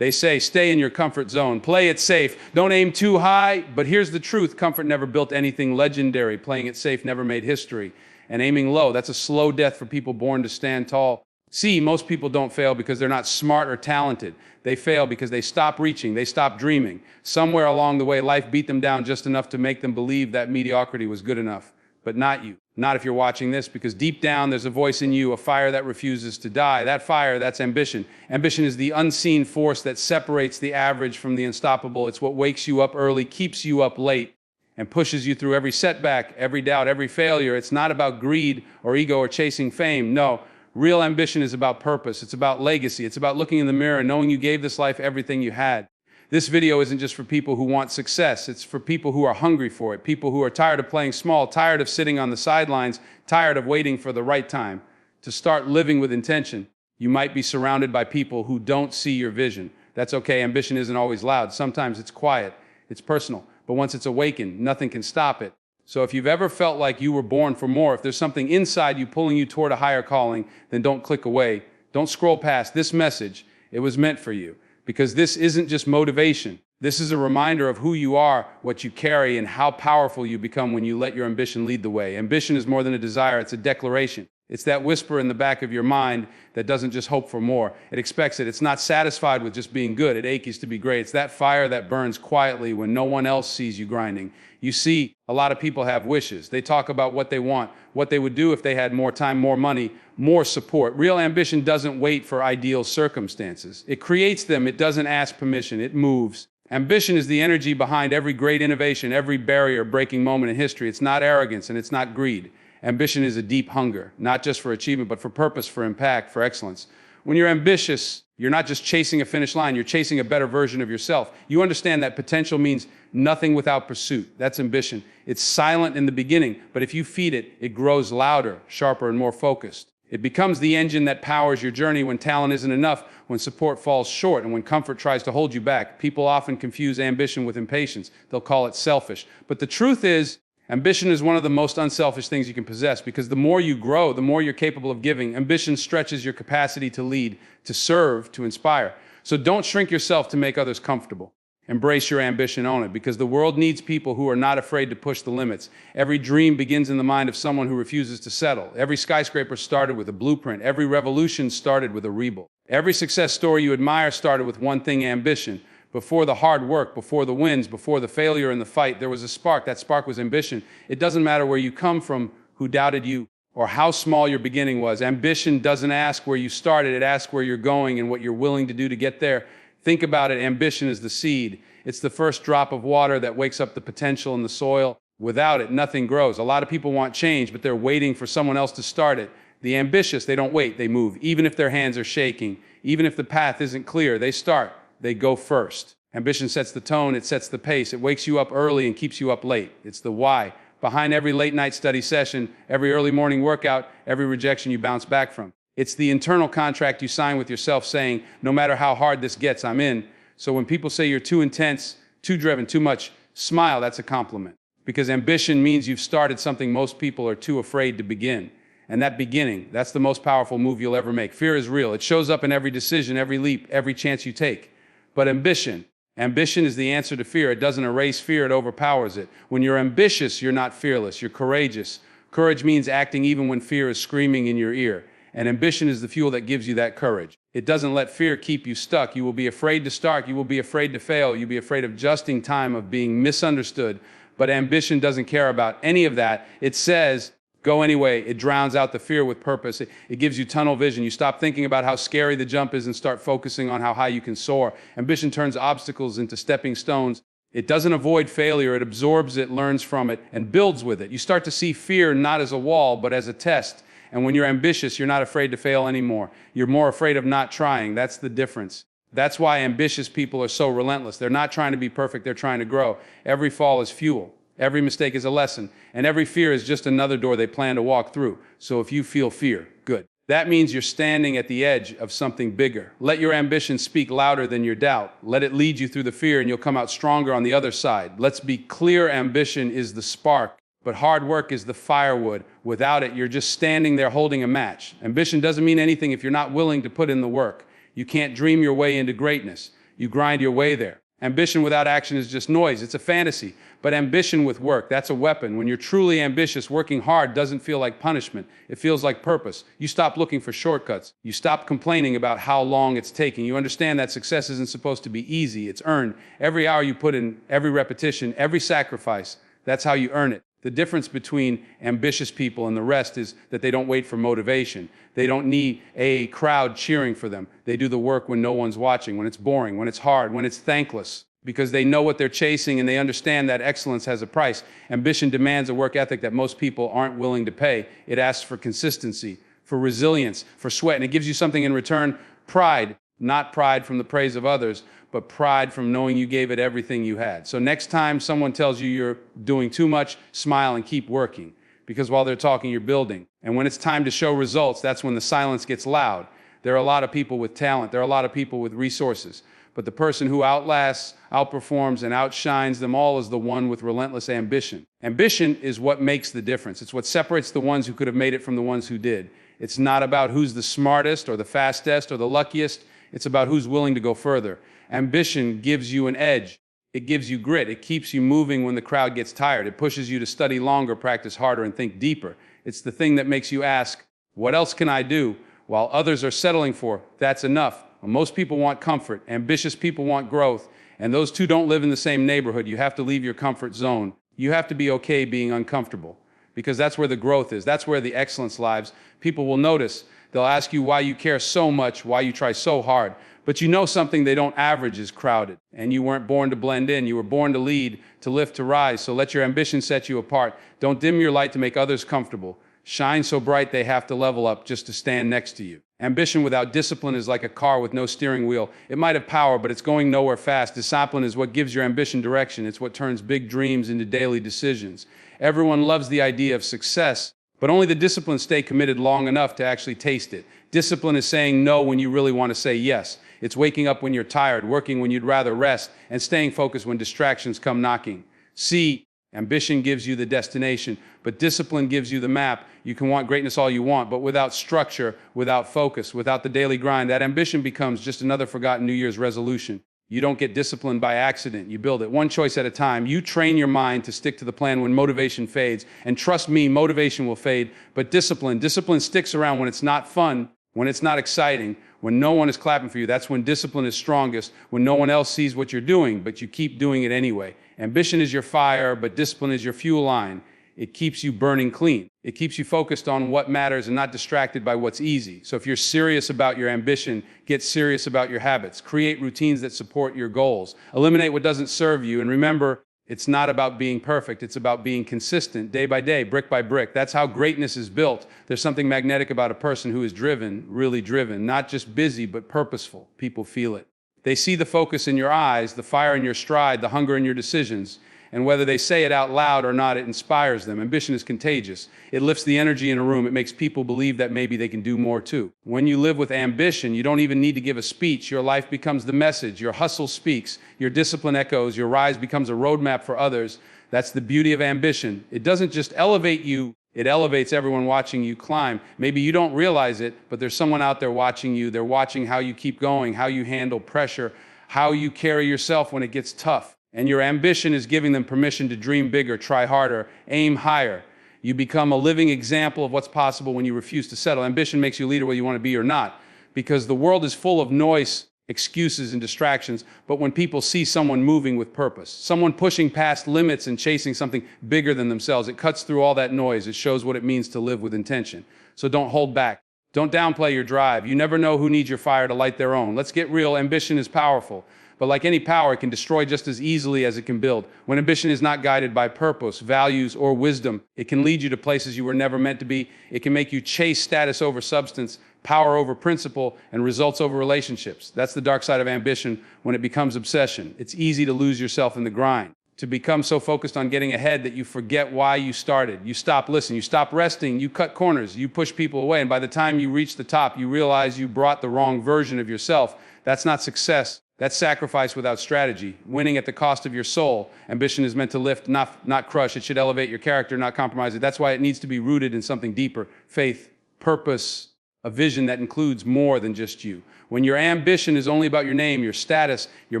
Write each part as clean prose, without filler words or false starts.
They say, stay in your comfort zone, play it safe, don't aim too high. But here's the truth, comfort never built anything legendary. Playing it safe never made history. And aiming low, that's a slow death for people born to stand tall. See, most people don't fail because they're not smart or talented. They fail because they stop reaching, they stop dreaming. Somewhere along the way, life beat them down just enough to make them believe that mediocrity was good enough. But not you. Not if you're watching this, because deep down there's a voice in you, a fire that refuses to die. That fire, that's ambition. Ambition is the unseen force that separates the average from the unstoppable. It's what wakes you up early, keeps you up late, and pushes you through every setback, every doubt, every failure. It's not about greed or ego or chasing fame. No, real ambition is about purpose. It's about legacy. It's about looking in the mirror and knowing you gave this life everything you had. This video isn't just for people who want success. It's for people who are hungry for it, people who are tired of playing small, tired of sitting on the sidelines, tired of waiting for the right time to start living with intention. You might be surrounded by people who don't see your vision. That's okay. Ambition isn't always loud. Sometimes it's quiet. It's personal. But once it's awakened, nothing can stop it. So if you've ever felt like you were born for more, if there's something inside you pulling you toward a higher calling, then don't click away. Don't scroll past this message. It was meant for you. Because this isn't just motivation. This is a reminder of who you are, what you carry, and how powerful you become when you let your ambition lead the way. Ambition is more than a desire, it's a declaration. It's that whisper in the back of your mind that doesn't just hope for more. It expects it. It's not satisfied with just being good. It aches to be great. It's that fire that burns quietly when no one else sees you grinding. You see, a lot of people have wishes. They talk about what they want, what they would do if they had more time, more money, more support. Real ambition doesn't wait for ideal circumstances. It creates them. It doesn't ask permission. It moves. Ambition is the energy behind every great innovation, every barrier-breaking moment in history. It's not arrogance and it's not greed. Ambition is a deep hunger, not just for achievement, but for purpose, for impact, for excellence. When you're ambitious, you're not just chasing a finish line, you're chasing a better version of yourself. You understand that potential means nothing without pursuit. That's ambition. It's silent in the beginning, but if you feed it, it grows louder, sharper, and more focused. It becomes the engine that powers your journey when talent isn't enough, when support falls short, and when comfort tries to hold you back. People often confuse ambition with impatience. They'll call it selfish. But the truth is, ambition is one of the most unselfish things you can possess, because the more you grow, the more you're capable of giving. Ambition stretches your capacity to lead, to serve, to inspire. So don't shrink yourself to make others comfortable. Embrace your ambition, own it, because the world needs people who are not afraid to push the limits. Every dream begins in the mind of someone who refuses to settle. Every skyscraper started with a blueprint. Every revolution started with a rebuild. Every success story you admire started with one thing: ambition. Before the hard work, before the wins, before the failure and the fight, there was a spark. That spark was ambition. It doesn't matter where you come from, who doubted you, or how small your beginning was. Ambition doesn't ask where you started. It asks where you're going and what you're willing to do to get there. Think about it. Ambition is the seed. It's the first drop of water that wakes up the potential in the soil. Without it, nothing grows. A lot of people want change, but they're waiting for someone else to start it. The ambitious, they don't wait, they move. Even if their hands are shaking, even if the path isn't clear, they start. They go first. Ambition sets the tone, it sets the pace. It wakes you up early and keeps you up late. It's the why. Behind every late night study session, every early morning workout, every rejection you bounce back from. It's the internal contract you sign with yourself saying, no matter how hard this gets, I'm in. So when people say you're too intense, too driven, too much, smile, that's a compliment. Because ambition means you've started something most people are too afraid to begin. And that beginning, that's the most powerful move you'll ever make. Fear is real. It shows up in every decision, every leap, every chance you take. But ambition is the answer to fear. It doesn't erase fear, it overpowers it. When you're ambitious, you're not fearless, you're courageous. Courage means acting even when fear is screaming in your ear. And ambition is the fuel that gives you that courage. It doesn't let fear keep you stuck. You will be afraid to start. You will be afraid to fail. You'll be afraid of justing time, of being misunderstood. But ambition doesn't care about any of that. It says, go anyway. It drowns out the fear with purpose. It gives you tunnel vision. You stop thinking about how scary the jump is and start focusing on how high you can soar. Ambition turns obstacles into stepping stones. It doesn't avoid failure. It absorbs it, learns from it, and builds with it. You start to see fear not as a wall, but as a test. And when you're ambitious, you're not afraid to fail anymore. You're more afraid of not trying. That's the difference. That's why ambitious people are so relentless. They're not trying to be perfect. They're trying to grow. Every fall is fuel. Every mistake is a lesson. And every fear is just another door they plan to walk through. So if you feel fear, good. That means you're standing at the edge of something bigger. Let your ambition speak louder than your doubt. Let it lead you through the fear and you'll come out stronger on the other side. Let's be clear, ambition is the spark. But hard work is the firewood. Without it, you're just standing there holding a match. Ambition doesn't mean anything if you're not willing to put in the work. You can't dream your way into greatness. You grind your way there. Ambition without action is just noise. It's a fantasy. But ambition with work, that's a weapon. When you're truly ambitious, working hard doesn't feel like punishment. It feels like purpose. You stop looking for shortcuts. You stop complaining about how long it's taking. You understand that success isn't supposed to be easy. It's earned. Every hour you put in, every repetition, every sacrifice, that's how you earn it. The difference between ambitious people and the rest is that they don't wait for motivation. They don't need a crowd cheering for them. They do the work when no one's watching, when it's boring, when it's hard, when it's thankless, because they know what they're chasing and they understand that excellence has a price. Ambition demands a work ethic that most people aren't willing to pay. It asks for consistency, for resilience, for sweat, and it gives you something in return: pride. Not pride from the praise of others, but pride from knowing you gave it everything you had. So next time someone tells you you're doing too much, smile and keep working. Because while they're talking, you're building. And when it's time to show results, that's when the silence gets loud. There are a lot of people with talent. There are a lot of people with resources. But the person who outlasts, outperforms, and outshines them all is the one with relentless ambition. Ambition is what makes the difference. It's what separates the ones who could have made it from the ones who did. It's not about who's the smartest or the fastest or the luckiest. It's about who's willing to go further. Ambition gives you an edge. It gives you grit. It keeps you moving when the crowd gets tired. It pushes you to study longer, practice harder, and think deeper. It's the thing that makes you ask, what else can I do? While others are settling for, that's enough. Well, most people want comfort. Ambitious people want growth. And those two don't live in the same neighborhood. You have to leave your comfort zone. You have to be okay being uncomfortable, because that's where the growth is. That's where the excellence lies. People will notice. They'll ask you why you care so much, why you try so hard. But you know something they don't average is crowded. And you weren't born to blend in. You were born to lead, to lift, to rise. So let your ambition set you apart. Don't dim your light to make others comfortable. Shine so bright they have to level up just to stand next to you. Ambition without discipline is like a car with no steering wheel. It might have power, but it's going nowhere fast. Discipline is what gives your ambition direction. It's what turns big dreams into daily decisions. Everyone loves the idea of success, but only the disciplined stay committed long enough to actually taste it. Discipline is saying no when you really want to say yes. It's waking up when you're tired, working when you'd rather rest, and staying focused when distractions come knocking. See, ambition gives you the destination, but discipline gives you the map. You can want greatness all you want, but without structure, without focus, without the daily grind, that ambition becomes just another forgotten New Year's resolution. You don't get disciplined by accident. You build it one choice at a time. You train your mind to stick to the plan when motivation fades. And trust me, motivation will fade, but discipline sticks around when it's not fun, when it's not exciting, when no one is clapping for you. That's when discipline is strongest, when no one else sees what you're doing, but you keep doing it anyway. Ambition is your fire, but discipline is your fuel line. It keeps you burning clean. It keeps you focused on what matters and not distracted by what's easy. So if you're serious about your ambition, get serious about your habits. Create routines that support your goals. Eliminate what doesn't serve you. And remember, it's not about being perfect. It's about being consistent, day by day, brick by brick. That's how greatness is built. There's something magnetic about a person who is driven, really driven, not just busy, but purposeful. People feel it. They see the focus in your eyes, the fire in your stride, the hunger in your decisions. And whether they say it out loud or not, it inspires them. Ambition is contagious. It lifts the energy in a room. It makes people believe that maybe they can do more too. When you live with ambition, you don't even need to give a speech. Your life becomes the message. Your hustle speaks. Your discipline echoes. Your rise becomes a roadmap for others. That's the beauty of ambition. It doesn't just elevate you. It elevates everyone watching you climb. Maybe you don't realize it, but there's someone out there watching you. They're watching how you keep going, how you handle pressure, how you carry yourself when it gets tough. And your ambition is giving them permission to dream bigger, try harder, aim higher. You become a living example of what's possible when you refuse to settle. Ambition makes you a leader whether you want to be or not, because the world is full of noise, excuses, and distractions. But when people see someone moving with purpose, someone pushing past limits and chasing something bigger than themselves, it cuts through all that noise. It shows what it means to live with intention. So don't hold back. Don't downplay your drive. You never know who needs your fire to light their own. Let's get real. Ambition is powerful. But like any power, it can destroy just as easily as it can build. When ambition is not guided by purpose, values, or wisdom, it can lead you to places you were never meant to be. It can make you chase status over substance, power over principle, and results over relationships. That's the dark side of ambition when it becomes obsession. It's easy to lose yourself in the grind, to become so focused on getting ahead that you forget why you started. You stop listening, you stop resting, you cut corners, you push people away, and by the time you reach the top, you realize you brought the wrong version of yourself. That's not success. That's sacrifice without strategy, winning at the cost of your soul. Ambition is meant to lift, not crush. It should elevate your character, not compromise it. That's why it needs to be rooted in something deeper: faith, purpose, a vision that includes more than just you. When your ambition is only about your name, your status, your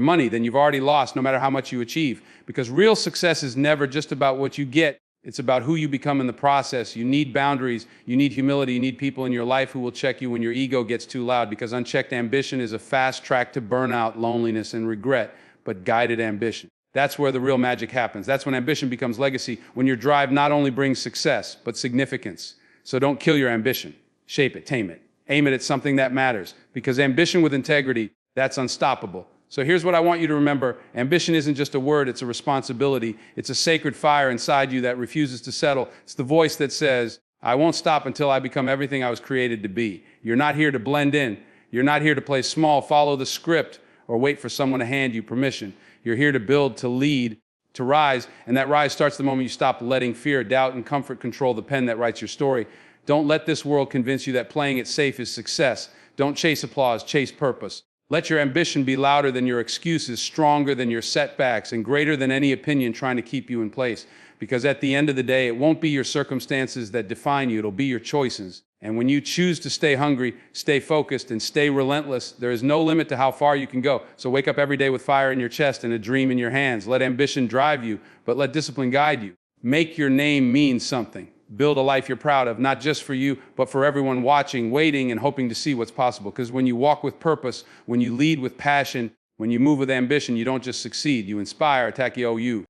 money, then you've already lost no matter how much you achieve. Because real success is never just about what you get. It's about who you become in the process. You need boundaries, you need humility, you need people in your life who will check you when your ego gets too loud, because unchecked ambition is a fast track to burnout, loneliness, and regret, but guided ambition. That's where the real magic happens. That's when ambition becomes legacy, when your drive not only brings success, but significance. So don't kill your ambition. Shape it, tame it. Aim it at something that matters, because ambition with integrity, that's unstoppable. So here's what I want you to remember. Ambition isn't just a word, it's a responsibility. It's a sacred fire inside you that refuses to settle. It's the voice that says, I won't stop until I become everything I was created to be. You're not here to blend in. You're not here to play small, follow the script, or wait for someone to hand you permission. You're here to build, to lead, to rise, and that rise starts the moment you stop letting fear, doubt, and comfort control the pen that writes your story. Don't let this world convince you that playing it safe is success. Don't chase applause, chase purpose. Let your ambition be louder than your excuses, stronger than your setbacks, and greater than any opinion trying to keep you in place. Because at the end of the day, it won't be your circumstances that define you, it'll be your choices. And when you choose to stay hungry, stay focused, and stay relentless, there is no limit to how far you can go. So wake up every day with fire in your chest and a dream in your hands. Let ambition drive you, but let discipline guide you. Make your name mean something. Build a life you're proud of, not just for you, but for everyone watching, waiting, and hoping to see what's possible. Because when you walk with purpose, when you lead with passion, when you move with ambition, you don't just succeed, you inspire, Takeo you.